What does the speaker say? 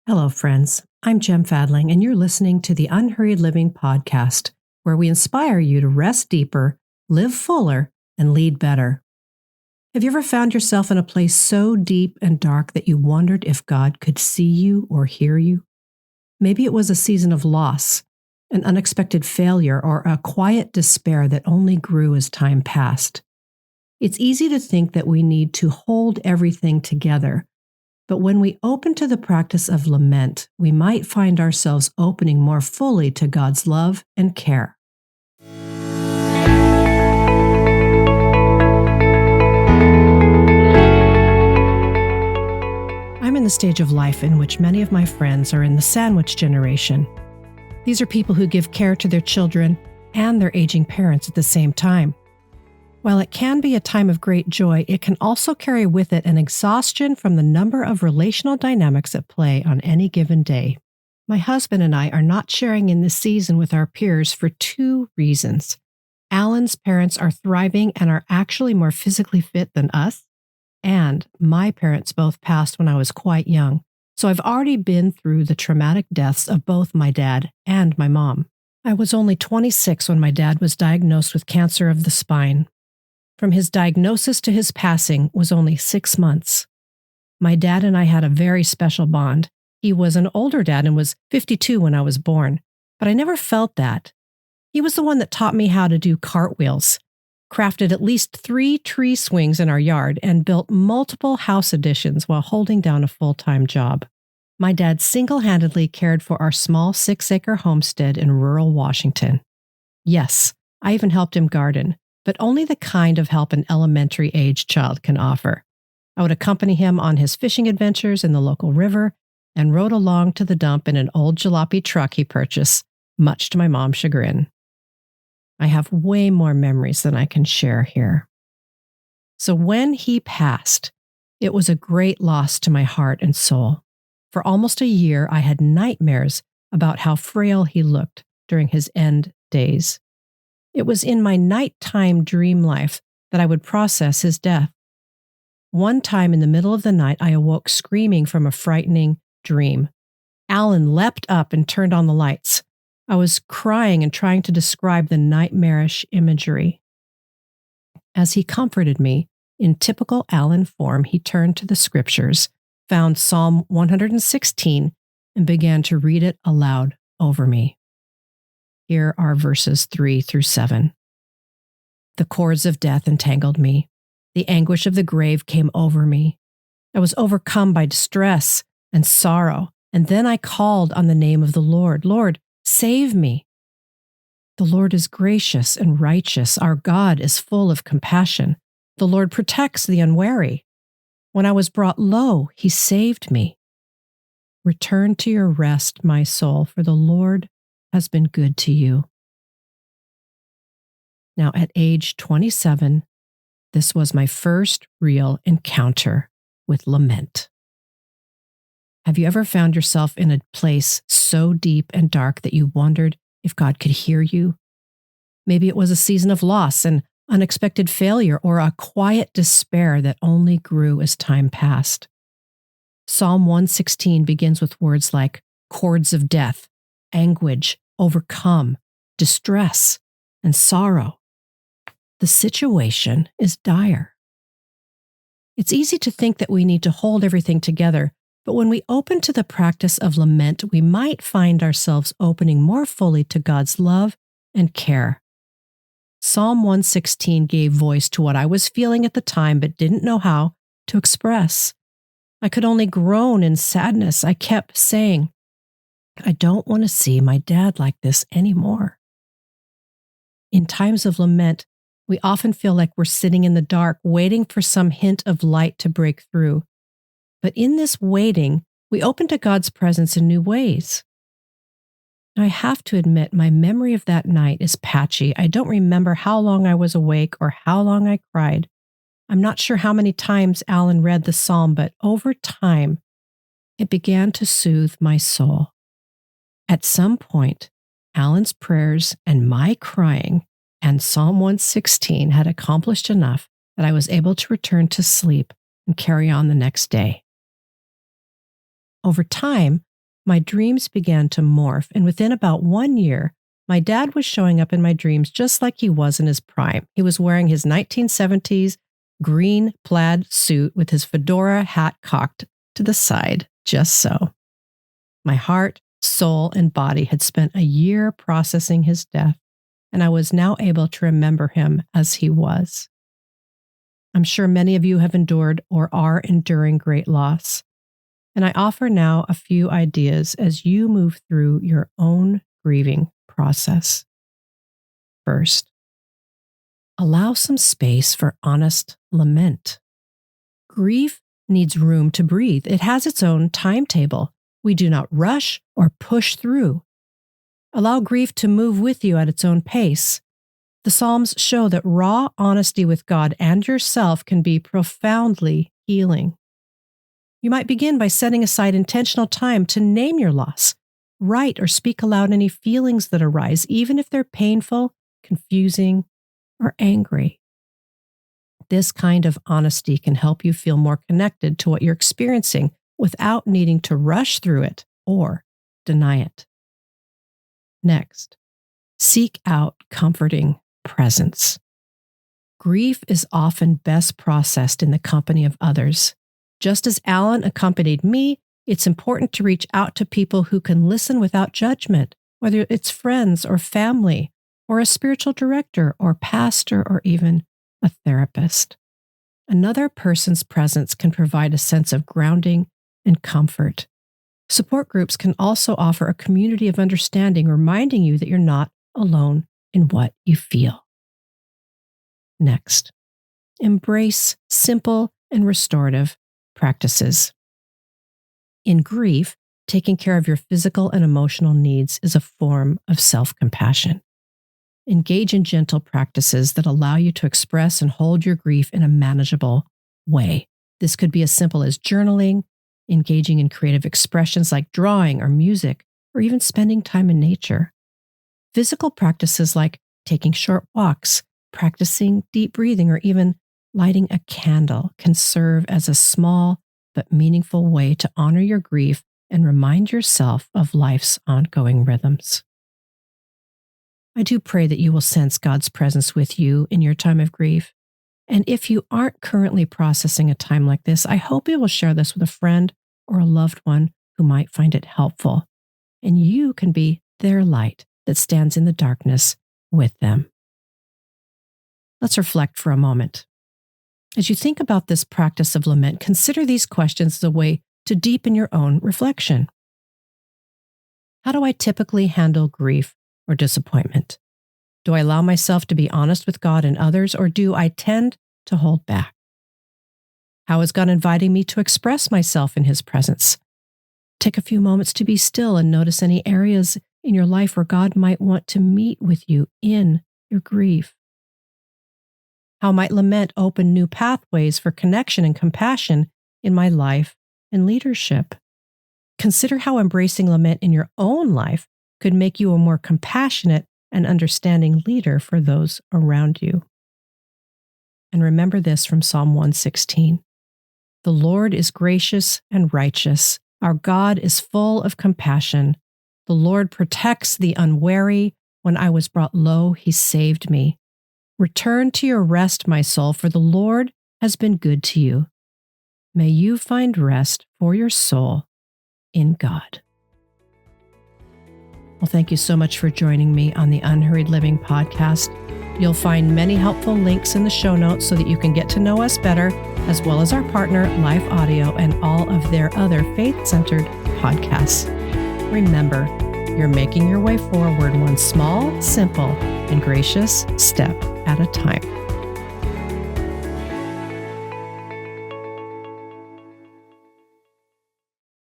Hello, friends. I'm Jem Fadling, and you're listening to the Unhurried Living podcast, where we inspire you to rest deeper, live fuller, and lead better. Have you ever found yourself in a place so deep and dark that you wondered if God could see you or hear you? Maybe it was a season of loss, an unexpected failure, or a quiet despair that only grew as time passed. It's easy to think that we need to hold everything together. But when we open to the practice of lament, we might find ourselves opening more fully to God's love and care. I'm in the stage of life in which many of my friends are in the sandwich generation. These are people who give care to their children and their aging parents at the same time. While it can be a time of great joy, it can also carry with it an exhaustion from the number of relational dynamics at play on any given day. My husband and I are not sharing in this season with our peers for two reasons. Alan's parents are thriving and are actually more physically fit than us, and my parents both passed when I was quite young, so I've already been through the traumatic deaths of both my dad and my mom. I was only 26 when my dad was diagnosed with cancer of the spine. From his diagnosis to his passing was only 6 months. My dad and I had a very special bond. He was an older dad and was 52 when I was born, but I never felt that. He was the one that taught me how to do cartwheels, crafted at least 3 tree swings in our yard, and built multiple house additions while holding down a full-time job. My dad single-handedly cared for our small 6-acre homestead in rural Washington. Yes, I even helped him garden, but only the kind of help an elementary-age child can offer. I would accompany him on his fishing adventures in the local river and rode along to the dump in an old jalopy truck he purchased, much to my mom's chagrin. I have way more memories than I can share here. So when he passed, it was a great loss to my heart and soul. For almost a year, I had nightmares about how frail he looked during his end days. It was in my nighttime dream life that I would process his death. One time in the middle of the night, I awoke screaming from a frightening dream. Alan leapt up and turned on the lights. I was crying and trying to describe the nightmarish imagery. As he comforted me, in typical Alan form, he turned to the scriptures, found Psalm 116, and began to read it aloud over me. Here are verses 3 through 7. The cords of death entangled me. The anguish of the grave came over me. I was overcome by distress and sorrow, and then I called on the name of the Lord. Lord, save me. The Lord is gracious and righteous. Our God is full of compassion. The Lord protects the unwary. When I was brought low, he saved me. Return to your rest, my soul, for the Lord has been good to you. Now, at age 27, this was my first real encounter with lament. Have you ever found yourself in a place so deep and dark that you wondered if God could hear you? Maybe it was a season of loss, an unexpected failure, or a quiet despair that only grew as time passed. Psalm 116 begins with words like cords of death, anguish, overcome, distress, and sorrow. The situation is dire. It's easy to think that we need to hold everything together, but when we open to the practice of lament, we might find ourselves opening more fully to God's love and care. Psalm 116 gave voice to what I was feeling at the time but didn't know how to express. I could only groan in sadness. I kept saying, I don't want to see my dad like this anymore. In times of lament, we often feel like we're sitting in the dark, waiting for some hint of light to break through. But in this waiting, we open to God's presence in new ways. Now, I have to admit, my memory of that night is patchy. I don't remember how long I was awake or how long I cried. I'm not sure how many times Alan read the psalm, but over time, it began to soothe my soul. At some point, Alan's prayers and my crying and Psalm 116 had accomplished enough that I was able to return to sleep and carry on the next day. Over time, my dreams began to morph, and within about 1 year, my dad was showing up in my dreams just like he was in his prime. He was wearing his 1970s green plaid suit with his fedora hat cocked to the side, just so. My heart, soul, and body had spent a year processing his death, and I was now able to remember him as he was. I'm sure many of you have endured or are enduring great loss, and I offer now a few ideas as you move through your own grieving process. First, allow some space for honest lament. Grief needs room to breathe. It has its own timetable. We do not rush or push through. Allow grief to move with you at its own pace. The Psalms show that raw honesty with God and yourself can be profoundly healing. You might begin by setting aside intentional time to name your loss. Write or speak aloud any feelings that arise, even if they're painful, confusing, or angry. This kind of honesty can help you feel more connected to what you're experiencing without needing to rush through it or deny it. Next, seek out comforting presence. Grief is often best processed in the company of others. Just as Alan accompanied me, it's important to reach out to people who can listen without judgment, whether it's friends or family, or a spiritual director or pastor, or even a therapist. Another person's presence can provide a sense of grounding and comfort. Support groups can also offer a community of understanding, reminding you that you're not alone in what you feel. Next, embrace simple and restorative practices. In grief, taking care of your physical and emotional needs is a form of self-compassion. Engage in gentle practices that allow you to express and hold your grief in a manageable way. This could be as simple as journaling, engaging in creative expressions like drawing or music, or even spending time in nature. Physical practices like taking short walks, practicing deep breathing, or even lighting a candle can serve as a small but meaningful way to honor your grief and remind yourself of life's ongoing rhythms. I do pray that you will sense God's presence with you in your time of grief. And if you aren't currently processing a time like this, I hope you will share this with a friend or a loved one who might find it helpful. And you can be their light that stands in the darkness with them. Let's reflect for a moment. As you think about this practice of lament, consider these questions as a way to deepen your own reflection. How do I typically handle grief or disappointment? Do I allow myself to be honest with God and others, or do I tend to hold back? How is God inviting me to express myself in His presence? Take a few moments to be still and notice any areas in your life where God might want to meet with you in your grief. How might lament open new pathways for connection and compassion in my life and leadership? Consider how embracing lament in your own life could make you a more compassionate and understanding leader for those around you. And remember this from Psalm 116. The Lord is gracious and righteous. Our God is full of compassion. The Lord protects the unwary. When I was brought low, He saved me. Return to your rest, my soul, for the Lord has been good to you. May you find rest for your soul in God. Well, thank you so much for joining me on the Unhurried Living podcast. You'll find many helpful links in the show notes so that you can get to know us better, as well as our partner, Life Audio, and all of their other faith-centered podcasts. Remember, you're making your way forward one small, simple, and gracious step at a time.